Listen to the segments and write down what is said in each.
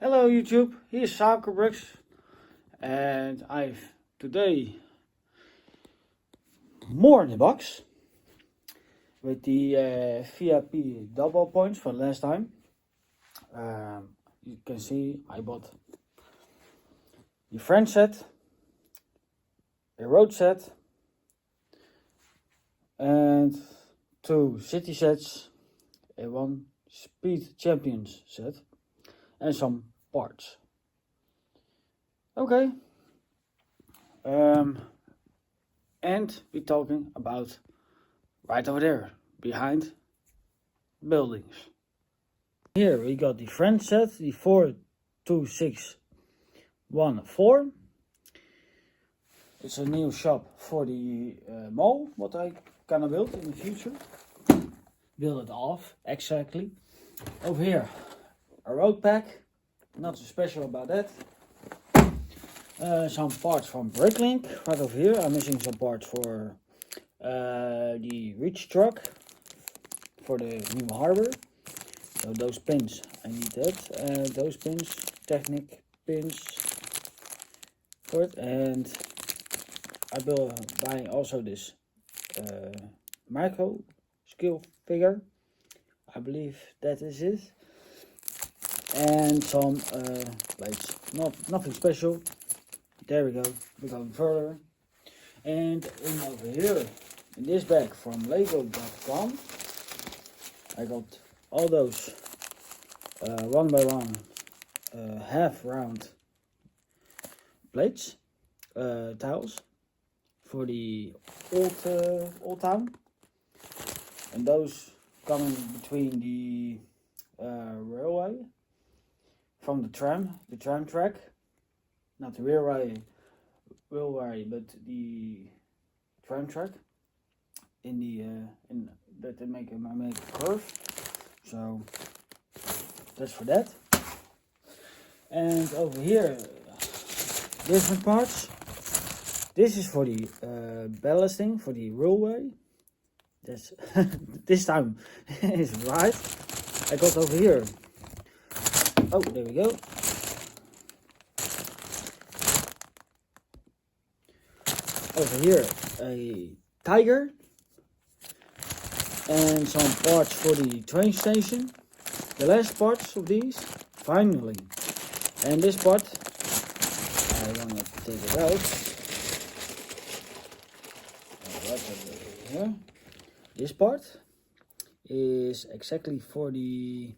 Hello YouTube, here's Suikerbricks and I've today more in the box with the VIP double points from last time. You can see I bought the friend set, a road set and 2 city sets and 1 speed champions set and some parts. Okay. And we're talking about right over there, behind buildings. Here we got the friend set, the 42614. It's a new shop for the mall, what I gonna build in the future. Build it off, exactly. Over here, a road pack, not so special about that. Some parts from Bricklink, right over here. I'm missing some parts for the reach truck, for the new harbor. So those pins, I need that. Those pins, Technic pins for it. And I will buy also this micro scale figure. I believe that is it. And some plates, nothing special. There we go, we're going further. And in over here, in this bag from Lego.com, I got all those one by one half round plates, tiles for the old town. And those coming between the railway from the tram track. Not the railway, but the tram track in the in that they make a curve. So that's for that. And over here, different parts. This is for the ballasting for the railway. That's this time is right. I got over here. Oh, there we go. Over here, a tiger and some parts for the train station. The last parts of these, finally. And this part, I want to take it out. Right over here. This part is exactly for the,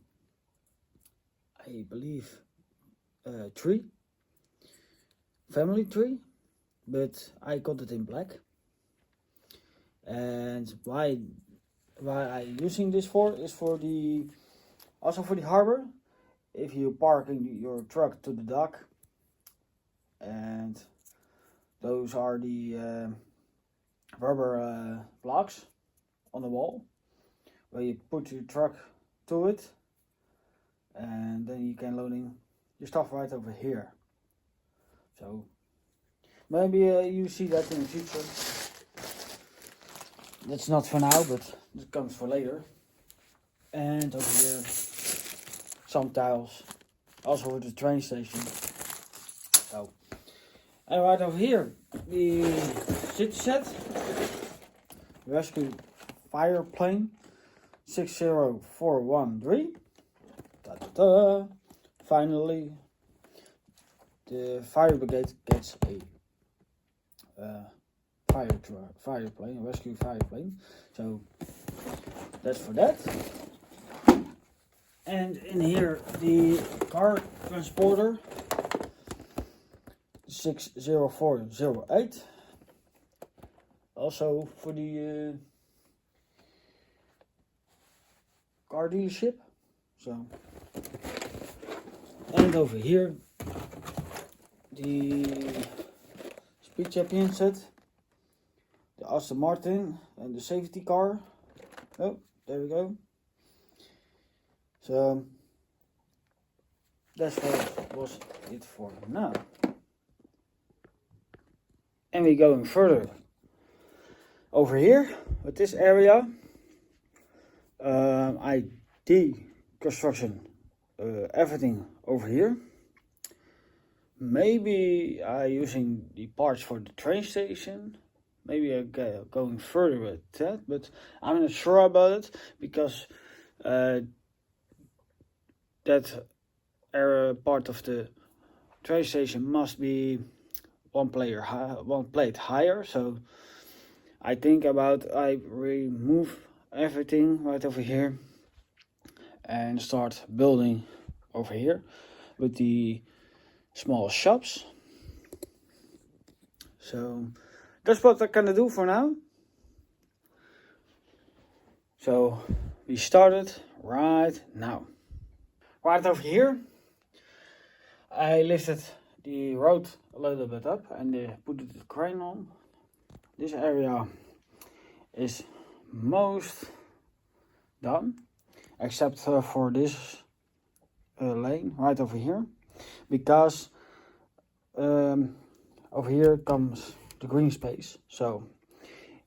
I believe, tree, family tree. But I got it in black. And why I using this for is for the also for the harbor. If you parking your truck to the dock, and those are the rubber blocks on the wall where you put your truck to it, and then you can loading your stuff right over here. So maybe you see that in the future. That's not for now, but it comes for later. And over here, some tiles, also for the train station. So, and right over here, the city set, rescue fire plane 60413. Finally, the fire brigade gets a fire plane, rescue fire plane. So that's for that. And in here the car transporter 60408. Also for the car dealership. So, and over here the speed champion set, the Aston Martin and the safety car. Oh, there we go. So that's what was it for now. And we're going further over here with this area. I deconstruction everything over here. maybe I using the parts for the train station. Maybe I going further with that, but I'm not sure about it because that area part of the train station must be one plate higher. So I think about I remove everything right over here and start building over here with the small shops. So that's what I'm gonna do for now. So we started right now. Right over here, I lifted the road a little bit up and put the crane on. This area is most done, except for this lane right over here, because over here comes the green space. So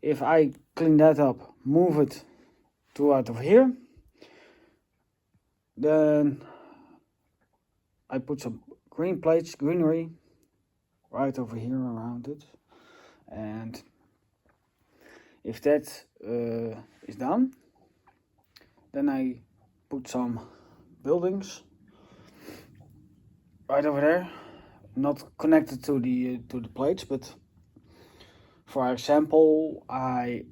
if I clean that up, move it to right over here, then I put some green plates, greenery, right over here around it. And if that is done, then I put some buildings right over there, not connected to the plates, but for example, I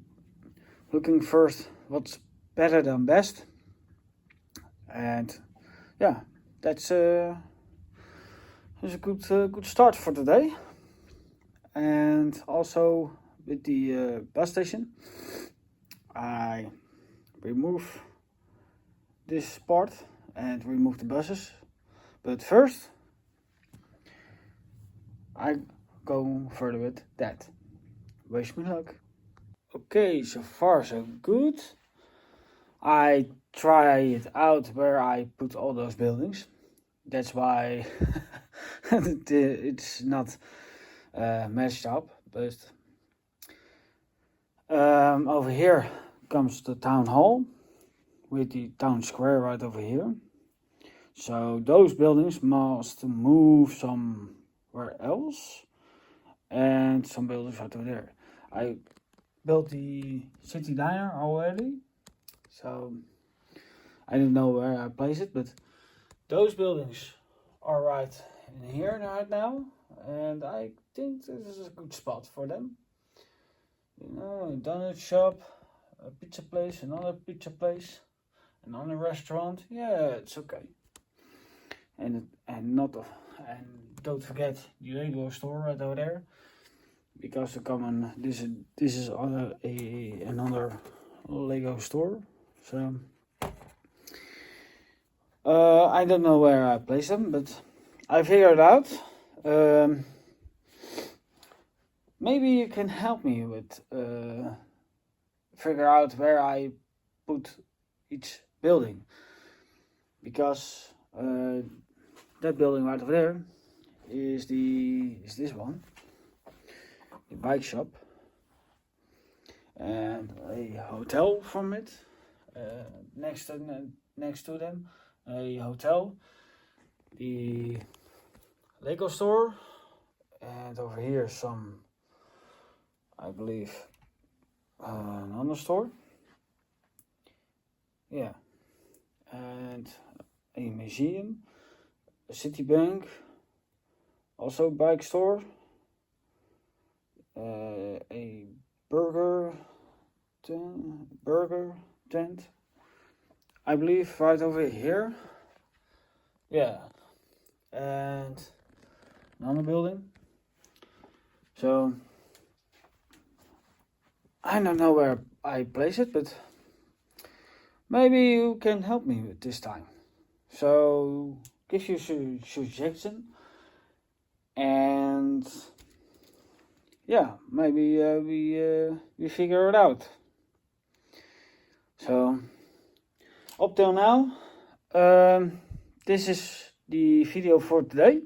looking first what's better than best, and yeah, that's a good start for today. And also with the bus station, I remove this part and remove the buses. But first, I go further with that. Wish me luck. Okay, so far so good. I try it out where I put all those buildings. That's why it's not matched up. But over here comes the town hall with the town square right over here. So those buildings must move somewhere else, and some buildings right over there. I built the city diner already, so I don't know where I place it, but those buildings are right in here right now, and I think this is a good spot for them. You know, a donut shop, a pizza place, another pizza place, another restaurant. Yeah, it's okay. And don't forget the Lego store right over there, because this is another Lego store. So I don't know where I place them, but I figured out. Maybe you can help me with figure out where I put each building, because that building right over there is this one, the bike shop, and a hotel from it. Next to them, a hotel, the Lego store, and over here some, I believe, another store. Yeah, and a museum, a Citibank, also bike store, a burger tent, I believe, right over here. Yeah, and another building. So I don't know where I place it, but maybe you can help me with this time. So give you a suggestion, and yeah, maybe we figure it out. So up till now, this is the video for today.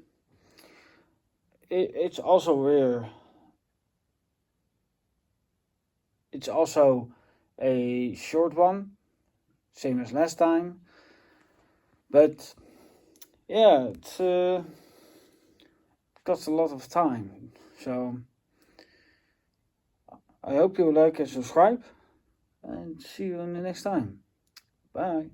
It's also rare. It's also a short one, same as last time. But yeah, costs a lot of time. So I hope you like and subscribe, and see you in the next time. Bye.